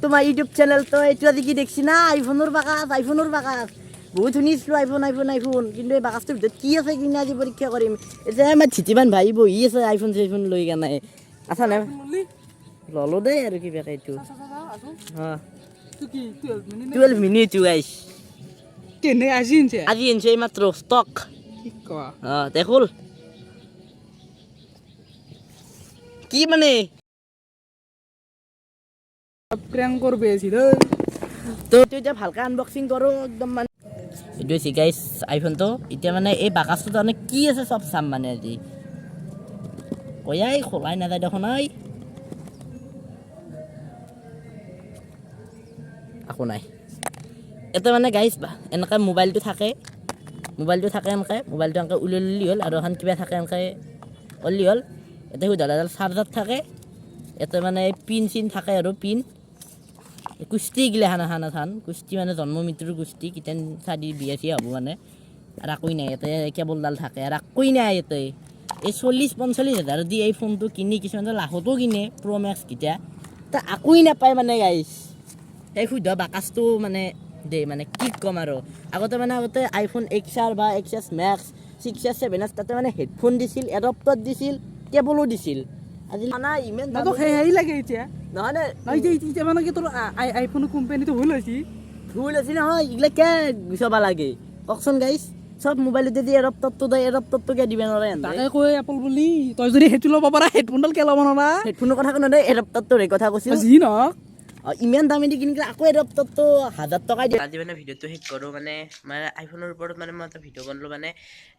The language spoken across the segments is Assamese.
To my YouTube channel. তো এইটো আজি কি দেখছি না আইফোনৰ বাকাচ বহুত শুনিছিলোঁ আইফোন কিন্তু এই বাকাচটোৰ ভিতৰত কি আছে কিনে আজি পৰীক্ষা কৰিম। এতিয়া আমাৰ ধিতিমান ভাই বহি আছে আইফোন লৈ কেনে আছা নাই ললো দেই আৰু কিবাকে এইটো 12 মিনিট গাইছ কেনে আজি আনছে মাত্ৰ ষ্টক দেখোল কি মানে প্ৰেংক কৰবে আছিল তো এতিয়া ভালকৈ আনবক্সিং কৰোঁ একদম মানে এইটো হৈছে গাইছ আইফোনটো। এতিয়া মানে এই বাকাচটো তাৰমানে কি আছে চব চাম মানে আজি কয়াই খোলাই নাযায় দেখোন একো নাই এটা মানে গাইছ এনেকৈ মোবাইলটো থাকে এনেকৈ মোবাইলটো এনেকৈ উলিয়াই হ'ল আৰু এখন কিবা থাকে এনেকৈ উলিয়াই হ'ল। এতিয়া সুধাডাল চাৰ্জাৰ থাকে ইয়াতে মানে পিন চিন থাকে আৰু পিন কুস্তি গিলাখান কুস্তি মানে জন্ম মৃত্যুৰ কুস্তি কিতেন চাদি বিয়া চিয়া হ'ব মানে আৰু একোই নাই ইয়াতে কেবলডাল থাকে আৰু একোই নাই ইয়াতে এই 40-45 হাজাৰ দি এই ফোনটো কিনি কিছুমানে লাখতো কিনে প্ৰ' মেক্স কেইটা তা একোই নাপায় মানে গাইছ সেই শুদ্ধ বাকাচটো মানে দেই মানে কি ক'ম আৰু আগতে আইফোন XR বা XS মেক্স 6S 7S তাতে মানে হেডফোন দিছিল এডপ্টাৰ দিছিল কেবলো দিছিল আজি নাই ইমান তো সেই লাগে এতিয়া নহয় এতিয়া মানে কি তোৰ আইফোন কোম্পানীটো ভুল হৈছে নহয় এইগিলা কিয় গুচাব লাগে কওকচোন গাইছ চব মোবাইলতে দি এডপ্টাৰটো কিয় দিব নোৱাৰে তাকে কৈ এপল বুলি তই যদি সেইটো ল'ব পাৰা হেডফোনডাল কিয় ল'ব নোৱাৰা হেডফোনৰ কথা কোৱা নাই এডপ্টাৰটোৰ কথা কৈছোঁ যি নহওক ইমান দামী দি কিনিলে আকৌ এডপ্টাৰটো 1000 টকা দিয়ে। আজি মানে ভিডিঅ'টো শেষ কৰোঁ মানে আইফোনৰ ওপৰত মানে মই এটা ভিডিঅ' বনালোঁ মানে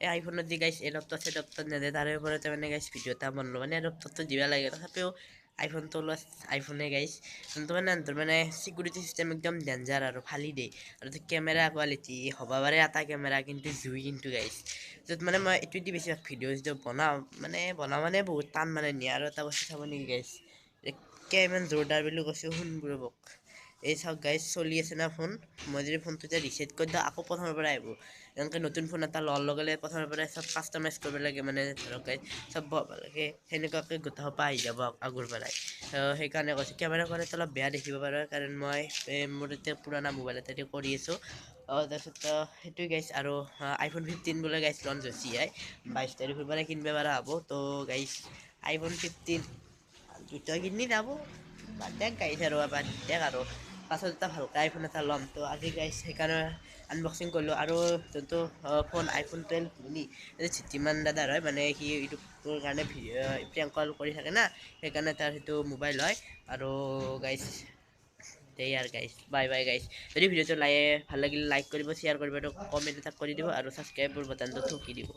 এই আইফোনত যি গাইছ এডপ্টাৰ নেদে তাৰে ওপৰতে মানে গাইছ ভিডিঅ' এটা বনালোঁ মানে এডপ্টাৰটো দিব লাগে তথাপিও আইফোনটো লোৱা আইফোনে গাইছ যোনটো মানে চিকিউৰিটি চিষ্টেম একদম ডেঞ্জাৰ আৰু ফালি দিয়ে আৰু কেমেৰা কোৱালিটি হ'ব পাৰে এটা কেমেৰা কিন্তু জুই কিন্তু গাইছ য'ত মানে মই এইটো দি বেছিভাগ ভিডিঅ' যেতিয়া বনাওঁ মানে বহুত টান মানে নিয়ে আৰু এটা বস্তু চাব নেকি গাইছ ইমান জোৰদাৰ বুলি কৈছোঁ শুনবোৰক এই চাওক গাইজ চলি আছে না ফোন মই যদি ফোনটো এতিয়া ৰিছেট কৰি দিওঁ আকৌ প্ৰথমৰ পৰা আহিব এনেকৈ নতুন ফোন এটা লোৱাৰ লগে লগে প্ৰথমৰ পৰাই চব কাষ্টমাইজ কৰিব লাগে মানে ধৰক গাইজ চব লাগে সেনেকুৱাকৈ গোটা সোপা আহি যাব আগৰ পৰাই সেইকাৰণে কৈছোঁ কেমেৰা কোৱালিটি অলপ বেয়া দেখিব পাৰে কাৰণ মই মোৰ এতিয়া পুৰণা মোবাইল এটা দি কৰি আছোঁ তাৰপিছত সেইটোৱে গাইজ আৰু আইফোন 15 বোলে গাইজ লঞ্চ হৈছে 22 তাৰিখৰ পৰা কিনিব পৰা হ'ব তো গাইজ আইফোন 15 দুটা কিনি যাব বাদ দেখ গাইছ আৰু পাছত এটা ভালকৈ আইফোন এটা ল'ম তো আজি গাইছ সেইকাৰণে আনবক্সিং কৰিলোঁ আৰু যোনটো ফোন আইফোন 12 মিনি যিমান দাদাৰ হয় মানে সি ইউটিউবৰ কাৰণে প্ৰেংক কল কৰি থাকে না সেইকাৰণে তাৰ সেইটো মোবাইল হয় আৰু গাইছ দেই আৰু গাইছ বাই গাইছ যদি ভিডিঅ'টো ভাল লাগিলে লাইক কৰিব শ্বেয়াৰ কৰিব কমেণ্ট এটা কৰি দিব আৰু ছাবস্ক্ৰাইবৰ বাটনটো ঠুকি দিব।